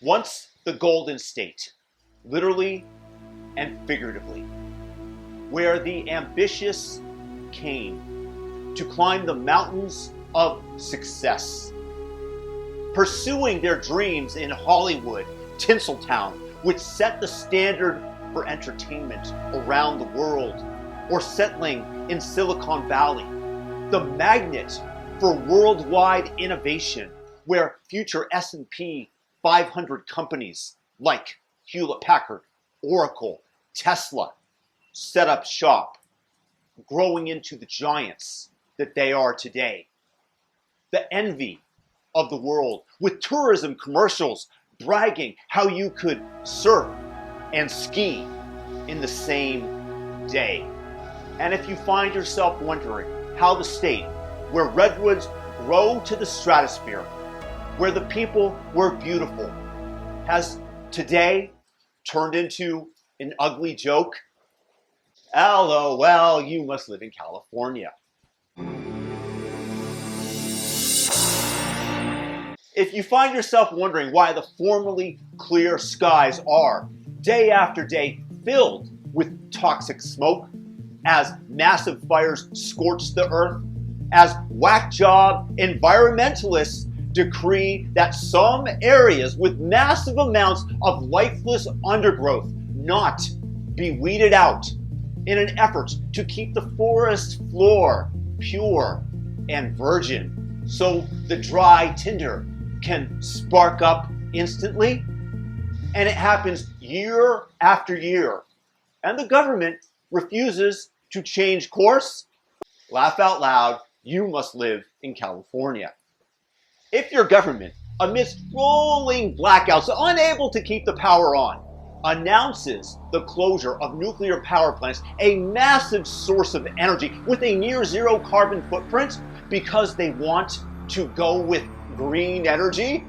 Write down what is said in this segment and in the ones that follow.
Once the Golden State, literally and figuratively, where the ambitious came to climb the mountains of success, pursuing their dreams in Hollywood, Tinseltown, which set the standard for entertainment around the world, or settling in Silicon Valley, the magnet for worldwide innovation, where future S&P 500 companies like Hewlett-Packard, Oracle, Tesla set up shop, growing into the giants that they are today. The envy of the world, with tourism commercials bragging how you could surf and ski in the same day. And if you find yourself wondering how the state where redwoods grow to the stratosphere, where the people were beautiful, has today turned into an ugly joke, LOL, you must live in California. If you find yourself wondering why the formerly clear skies are, day after day, filled with toxic smoke, as massive fires scorch the earth, as whack job environmentalists decree that some areas with massive amounts of lifeless undergrowth not be weeded out in an effort to keep the forest floor pure and virgin so the dry tinder can spark up instantly, and it happens year after year, and the government refuses to change course, laugh out loud, you must live in California. If your government, amidst rolling blackouts, unable to keep the power on, announces the closure of nuclear power plants, a massive source of energy with a near zero carbon footprint, because they want to go with green energy,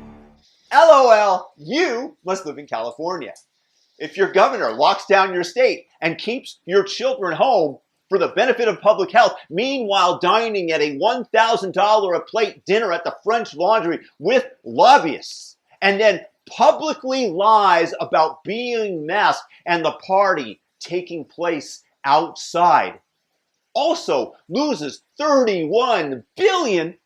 LOL, you must live in California. If your governor locks down your state and keeps your children home for the benefit of public health, meanwhile dining at a $1,000 a plate dinner at the French Laundry with lobbyists, and then publicly lies about being masked and the party taking place outside, also loses 31 billion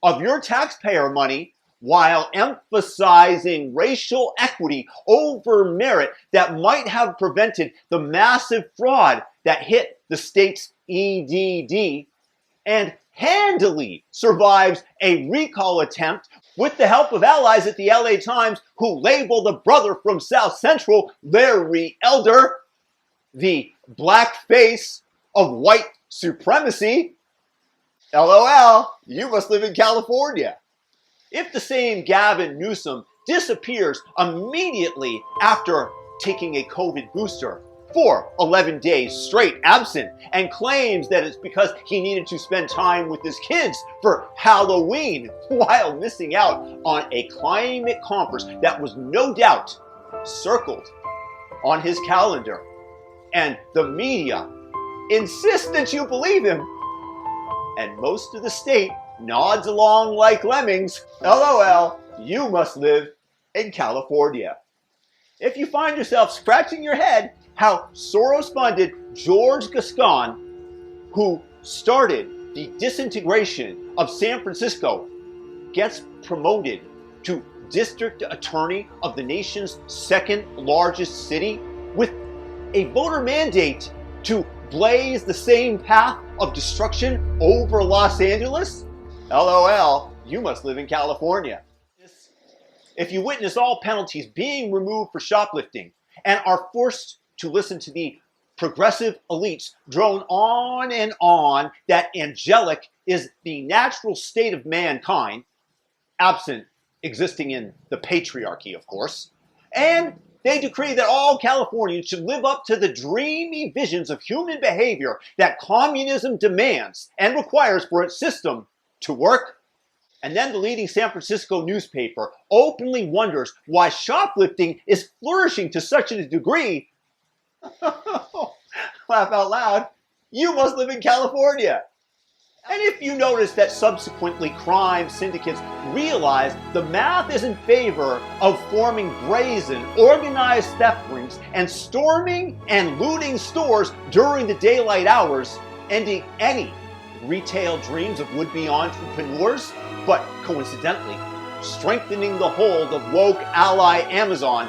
of your taxpayer money while emphasizing racial equity over merit that might have prevented the massive fraud that hit the state's EDD, and handily survives a recall attempt with the help of allies at the LA Times who label the brother from South Central, Larry Elder, the black face of white supremacy. LOL, you must live in California. If the same Gavin Newsom disappears immediately after taking a COVID booster for 11 days straight absent and claims that it's because he needed to spend time with his kids for Halloween while missing out on a climate conference that was no doubt circled on his calendar, and the media insists that you believe him, and most of the state nods along like lemmings, LOL, you must live in California. If you find yourself scratching your head how Soros-funded George Gascon, who started the disintegration of San Francisco, gets promoted to district attorney of the nation's second largest city with a voter mandate to blaze the same path of destruction over Los Angeles, LOL, you must live in California. If you witness all penalties being removed for shoplifting and are forced to listen to the progressive elites drone on and on that angelic is the natural state of mankind, absent existing in the patriarchy, of course, and they decree that all Californians should live up to the dreamy visions of human behavior that communism demands and requires for its system to work. And then the leading San Francisco newspaper openly wonders why shoplifting is flourishing to such a degree. Laugh out loud. You must live in California. And if you notice that subsequently crime syndicates realize the math is in favor of forming brazen, organized theft rings and storming and looting stores during the daylight hours, ending any retail dreams of would-be entrepreneurs, but coincidentally, strengthening the hold of woke ally Amazon,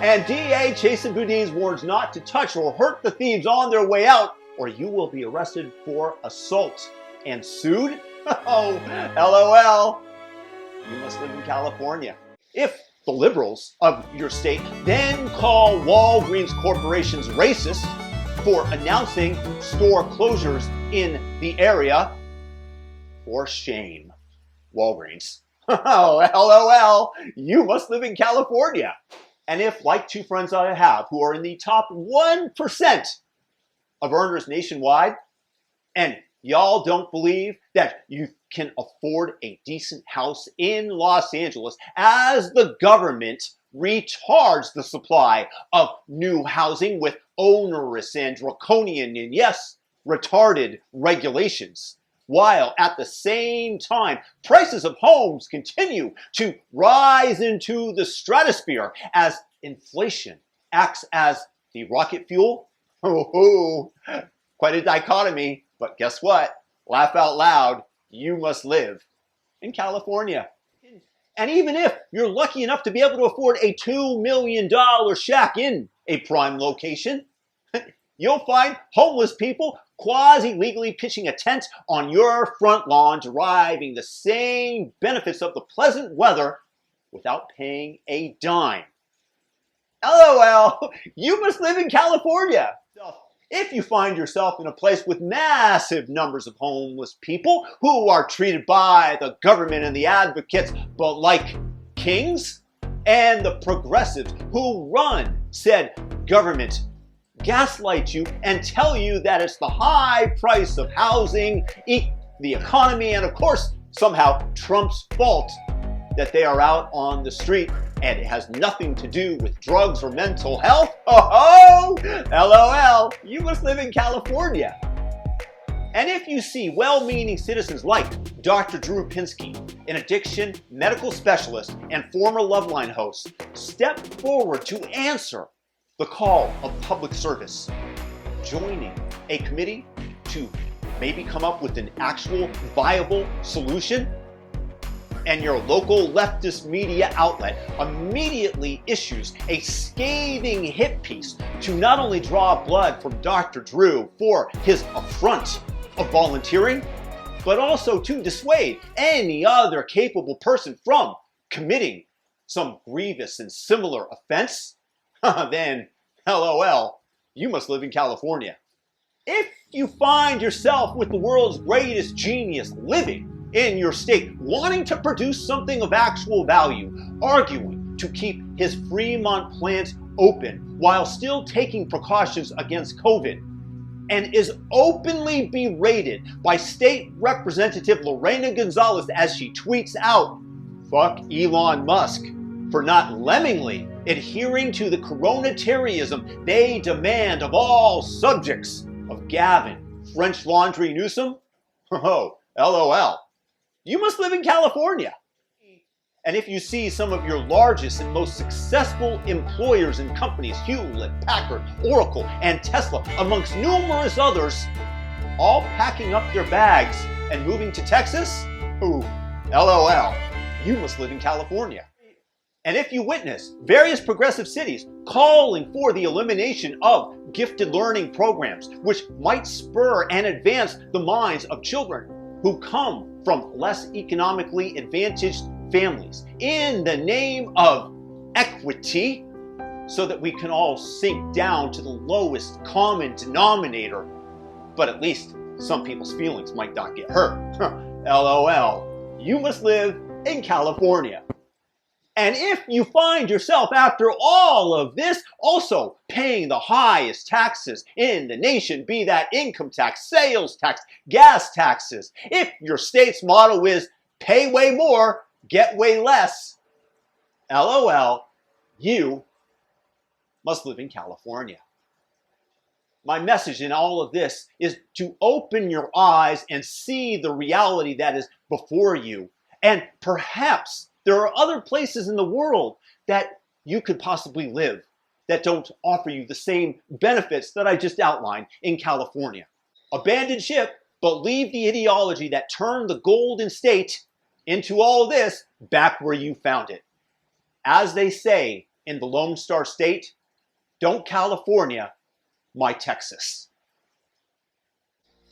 and DA Jason Boudin's warns not to touch or hurt the thieves on their way out, or you will be arrested for assault and sued? Oh, LOL. You must live in California. If the liberals of your state then call Walgreens Corporation's racist for announcing store closures in the area, for shame, Walgreens. Oh, LOL. You must live in California. And if, like two friends I have who are in the top 1% of earners nationwide, and y'all don't believe that you can afford a decent house in Los Angeles as the government retards the supply of new housing with onerous and draconian and, yes, retarded regulations, while at the same time prices of homes continue to rise into the stratosphere as inflation acts as the rocket fuel. Oh, quite a dichotomy. But guess what? Laugh out loud. You must live in California. And even if you're lucky enough to be able to afford a $2 million shack in a prime location, you'll find homeless people quasi-legally pitching a tent on your front lawn, deriving the same benefits of the pleasant weather without paying a dime. LOL, you must live in California. If you find yourself in a place with massive numbers of homeless people who are treated by the government and the advocates but like kings, and the progressives who run said government gaslight you and tell you that it's the high price of housing, the economy, and of course somehow Trump's fault that they are out on the street and it has nothing to do with drugs or mental health. Oh, LOL, you must live in California. And if you see well-meaning citizens like Dr. Drew Pinsky, an addiction medical specialist and former Loveline host, step forward to answer the call of public service, joining a committee to maybe come up with an actual viable solution, and your local leftist media outlet immediately issues a scathing hit piece to not only draw blood from Dr. Drew for his affront of volunteering, but also to dissuade any other capable person from committing some grievous and similar offense, then LOL, you must live in California. If you find yourself with the world's greatest genius living in your state, wanting to produce something of actual value, arguing to keep his Fremont plant open while still taking precautions against COVID, and is openly berated by State Representative Lorena Gonzalez as she tweets out, "Fuck Elon Musk," for not lemmingly adhering to the coronitarianism they demand of all subjects of Gavin French Laundry Newsom. Oh, LOL. You must live in California. And if you see some of your largest and most successful employers and companies, Hewlett, Packard, Oracle, and Tesla, amongst numerous others, all packing up their bags and moving to Texas, ooh, LOL, you must live in California. And if you witness various progressive cities calling for the elimination of gifted learning programs, which might spur and advance the minds of children who come from less economically advantaged families in the name of equity, so that we can all sink down to the lowest common denominator, but at least some people's feelings might not get hurt. LOL, you must live in California. And if you find yourself, after all of this, also paying the highest taxes in the nation, be that income tax, sales tax, gas taxes, if your state's motto is pay way more, get way less, LOL, you must live in California. My message in all of this is to open your eyes and see the reality that is before you. And perhaps there are other places in the world that you could possibly live that don't offer you the same benefits that I just outlined in California. Abandon ship, but leave the ideology that turned the Golden State into all this back where you found it. As they say in the Lone Star State, don't California my Texas.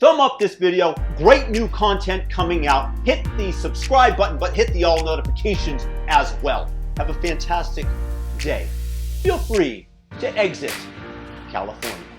Thumb up this video. Great new content coming out. Hit the subscribe button, but hit the all notifications as well. Have a fantastic day. Feel free to exit California.